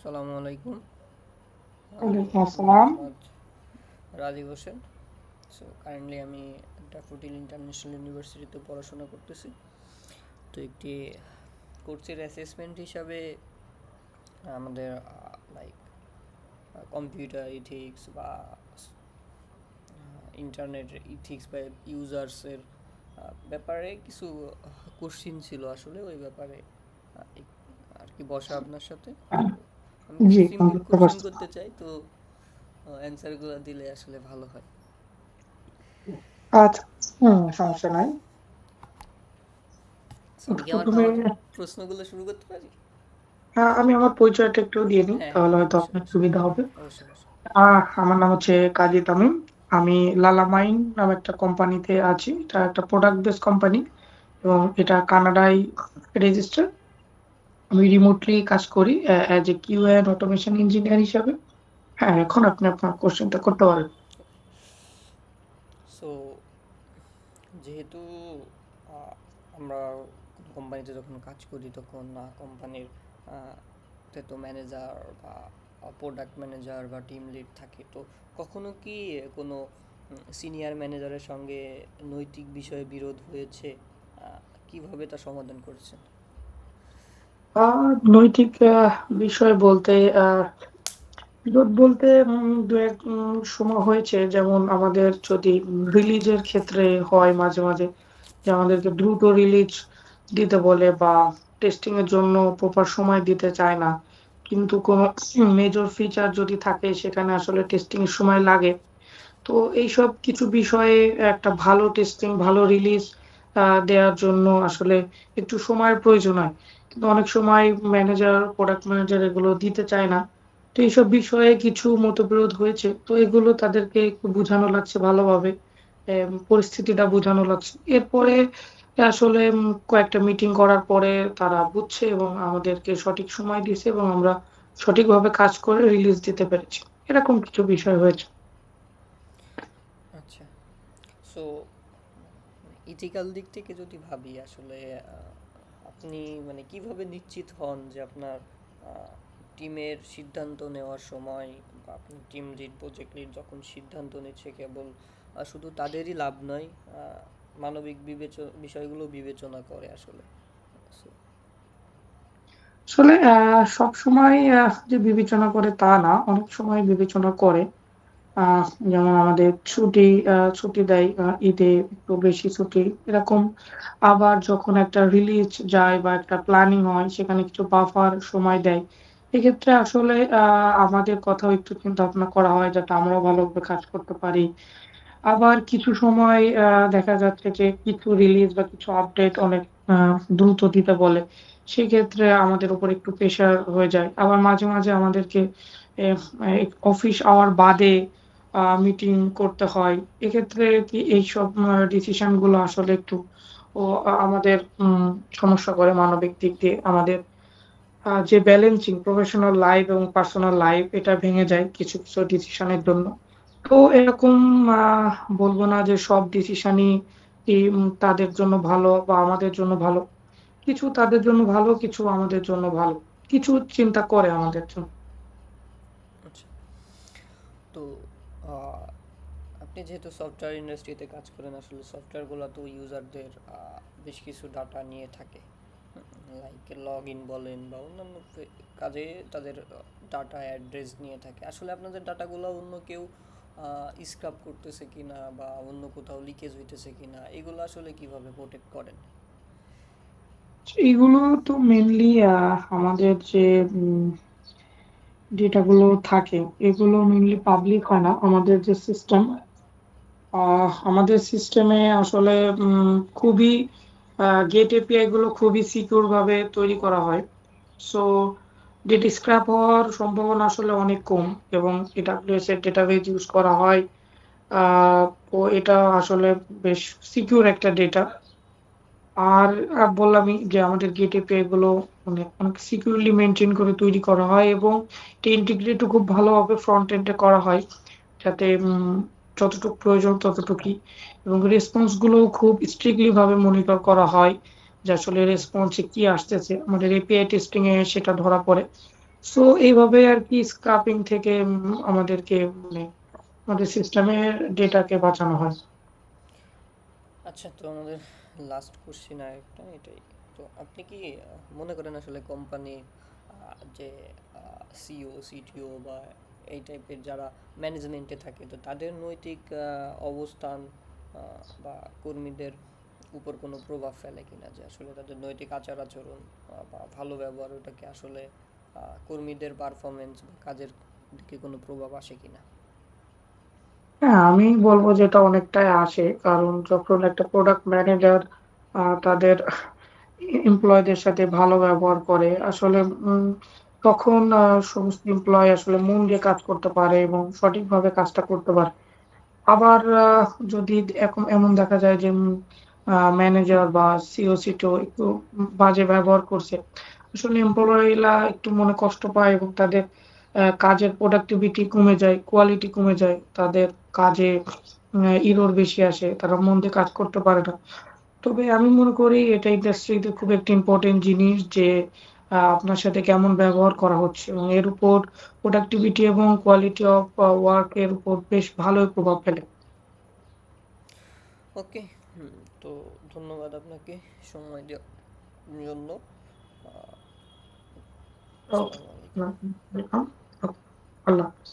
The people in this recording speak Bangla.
আসসালামু আলাইকুম। আমি ওয়ালাইকুম আসসালাম। মোহাম্মদ রাজীব হোসেন। সো কারেন্টলি আমি ড্যাফোডিল ইন্টারন্যাশনাল ইউনিভার্সিটিতে পড়াশোনা করতেছি। তো একটি কোর্সের অ্যাসেসমেন্ট হিসাবে আমাদের লাইক কম্পিউটার ইথিক্স বা ইন্টারনেট ইথিক্স বা ইউজার্সের ব্যাপারে কিছু কোশ্চিন ছিল, আসলে ওই ব্যাপারে আর কি বসা আপনার সাথে। তো আমি কিছু জি, সিম্পল কম্পিউটার কোশ্চিন পারছি। করতে চাই, তো অ্যান্সারগুলো দিলে আসলে ভালো হয়। আচ্ছা, সমস্যা নাই। So, আমি কি আমার প্রথমে আমার প্রশ্নগুলো শুরু করতে পারি? আমি আমার পরিচয়টা একটু দিয়ে নিই, হ্যাঁ, হ্যাঁ, তাহলে হয়তো অবশ্যই, আপনার অবশ্যই। সুবিধা হবে। অবশ্যই, অবশ্যই। আমার নাম হচ্ছে কাজী তামিম। আমি লালামাইন নামে একটা কোম্পানিতে আছি। এটা একটা প্রোডাক্ট বেস কোম্পানি এবং এটা কানাডায় রেজিস্টার। আমি রিমোটলি কাজ করি as a Q and automation engineer হিসাবে। হ্যাঁ, এখন আপনি আপনার কোশ্চেনটা করতে পারেন। সো যেহেতু আহ, আমরা কোম্পানিতে যখন কাজ করি তখন কোম্পানির তে তো ম্যানেজার বা প্রোডাক্ট ম্যানেজার বা টিম লিড থাকে, তো কখনো কি কোনো সিনিয়র ম্যানেজারের সঙ্গে নৈতিক বিষয়ে বিরোধ হয়েছে? কিভাবে তা সমাধান করেছেন? নৈতিক বিষয় বলতে বিরোধ বলতে দু এক সময় হয়েছে, যেমন আমাদের যদি রিলিজের ক্ষেত্রে হয় মাঝে মাঝে যে আমাদেরকে দ্রুত রিলিজ দিতে বলে বা টেস্টিং এর জন্য প্রপার সময় দিতে চায় না, কিন্তু কোনো মেজর ফিচার যদি থাকে সেখানে আসলে টেস্টিং এর সময় লাগে। তো এইসব কিছু বিষয়ে একটা ভালো টেস্টিং ভালো রিলিজ দেওয়ার জন্য আসলে একটু সময়ের প্রয়োজন হয়, কিন্তু অনেক সময় ম্যানেজার প্রোডাক্ট ম্যানেজার এগুলো দিতে চায় না। তো এইসব বিষয়ে কিছু মতবিরোধ হয়েছে, তো এগুলো তাদেরকে একটু বোঝানো লাগছে ভালোভাবে। পরিস্থিতিটা বোঝানো লাগছে, এরপরে আসলে কয়েকটা মিটিং করার পরে তারা বুঝছে এবং আমাদেরকে সঠিক সময় দিয়েছে এবং আমরা সঠিকভাবে কাজ করে রিলিজ দিতে পেরেছি। এরকম কিছু বিষয় হয়েছে। আচ্ছা। সো ইথিক্যাল দিক থেকে যদি ভাবি, আসলে আপনি মানে কিভাবে নিশ্চিত হন যে আপনার টিমের সিদ্ধান্ত নেওয়ার সময় বা আপনার টিম লিড প্রজেক্ট লিড যখন সিদ্ধান্ত নিচ্ছে, কেবল শুধু তাদেরই লাভ নয়, মানবিক বিষয়গুলো বিবেচনা করে আসলে। So, আসলে সবসময় যে বিবেচনা করে তা না, অনেক সময় বিবেচনা করে। আহ যেমন আমাদের ছুটি দেয় ঈদে একটু বেশি ছুটি এরকম। আবার যখন একটা রিলিজ যায় বা একটা প্ল্যানিং হয় সেখানে কিছু বাফার সময় দেয়। এক্ষেত্রে আসলে আমাদের কথাও একটু চিন্তা ভাবনা করা হয় যাতে আমরাও ভালোভাবে কাজ করতে পারি। আবার কিছু সময় দেখা যাচ্ছে যে কিছু রিলিজ বা কিছু আপডেট অনেক দ্রুত দিতে বলে। সেক্ষেত্রে আমাদের উপর একটু প্রেশার হয়ে যায়। আবার মাঝে মাঝে আমাদেরকে এ এ অফিস আওয়ার বাদে মিটিং করতে হয়। এক্ষেত্রে কি এইসব ডিসিশন গুলো আসলে একটু আমাদের সমস্যা করে মানবিক দিক দিয়ে। আমাদের যে ব্যালেন্সিং প্রফেশনাল লাইফ এবং পার্সোনাল লাইফ এটা ভেঙে যায় কিছু কিছু ডিসিশনের জন্য। তো এরকম বলব না যে সব ডিসিশনই তাদের জন্য ভালো বা আমাদের জন্য ভালো। কিছু তাদের জন্য ভালো, কিছু আমাদের জন্য ভালো। কিছু চিন্তা করে আমাদের জন্য। আচ্ছা। তো আহ, আপনি যেহেতু সফটওয়্যার ইন্ডাস্ট্রিতে কাজ করেন, আসলে সফটওয়্যারগুলো তো ইউজারদের বেশ কিছু ডাটা নিয়ে থাকে, লাইক লগ ইন বলেন বা অন্যান্য কাজে তাদের ডাটা অ্যাড্রেস নিয়ে থাকে। আসলে আপনাদের ডাটাগুলো অন্য কেউ স্ক্রাব করতেছে কিনা বা অন্য কোথাও লিকেজ হইতেছে কিনা, এগুলো আসলে কিভাবে প্রোটেক্ট করেন? এগুলো তো মেইনলি আমাদের যে উম ডেটাগুলো থাকে এগুলো মেইনলি পাবলিক হয় না। আমাদের যে সিস্টেম আমাদের সিস্টেমে আসলে খুবই গেট এপিআই গুলো খুবই সিকিউর ভাবে তৈরি করা হয়। সো ডেটা স্ক্র্যাপ হওয়ার সম্ভাবনা আসলে অনেক কম এবং এডাব্লিউএস এর ডেটাবেজ ইউজ করা হয়। তো এটা আসলে বেশ সিকিউর একটা ডেটা। আর বললামই যে আমাদের গেট এপিআই গুলো মানে অনেক সিকিউরলি মেনটেন করে তৈরি করা হয় এবং এটা ইন্টিগ্রেট খুব ভালোভাবে ফ্রন্ট এন্ডে করা হয় যাতে যতটুকু প্রয়োজন ততটুকুই, এবং রেসপন্স গুলো খুব স্ট্রিক্টলি ভাবে মনিটর করা হয় যে আসলে রেসপন্সে কি আসতেছে। আমাদের এপিআই টেস্টিং এ সেটা ধরা পড়ে। সো এইভাবে আরকি স্ক্রাপিং থেকে আমাদেরকে মানে আমাদের সিস্টেমের ডেটাকে বাঁচানো হয়। আচ্ছা, তো আমাদের লাস্ট কোশ্চিন আরেকটা এটাই। তো আপনি কি মনে করেন আসলে কোম্পানি যে সিও সিটিও বা এই টাইপের যারা ম্যানেজমেন্টে থাকে, তো তাদের নৈতিক অবস্থান বা কর্মীদের উপর কোনো প্রভাব ফেলে কিনা, যে আসলে তাদের নৈতিক আচার আচরণ বা ভালো ব্যবহার ওটাকে আসলে কর্মীদের পারফরমেন্স বা কাজের দিকে কোনো প্রভাব আসে কিনা? হ্যাঁ, আমি বলব যে এটা অনেকটাই আসে। কারণ যখন একটা প্রোডাক্ট ম্যানেজার তাদের এমপ্লয়িদের সাথে ভালো ব্যবহার করে, আসলে উম তখন সমস্ত এমপ্লয়ি আসলে মন দিয়ে কাজ করতে পারে এবং সঠিকভাবে কাজটা করতে পারে। আবার যদি এমন দেখা যায় যে ম্যানেজার বা সিও, সিটিও একটু বাজে ব্যবহার করছে। আসলে এমপ্লয়িরা একটু মনে কষ্ট পায় এবং তাদের কাজের প্রোডাক্টিভিটি কমে যায়, কোয়ালিটি কমে যায়। তাদের কাজে এরর বেশি আসে। তারা মন দিয়ে কাজ করতে পারে না। তবে আমি মনে করি এটা ইন্ডাস্ট্রিতে খুব একটা ইম্পোর্টেন্ট জিনিস যে আপনার সাথে কেমন ব্যবহার করা হচ্ছে এবং এর উপর প্রোডাক্টিভিটি এবং কোয়ালিটি অফ ওয়ার্ক এর উপর বেশ ভালোই প্রভাব ফেলে। ওকে। তো ধন্যবাদ আপনাকে সময় দেওয়ার জন্য। ওকে, আসসালামু আলাইকুম। ওয়েলকাম। ওকে, আল্লাহ হাফেজ।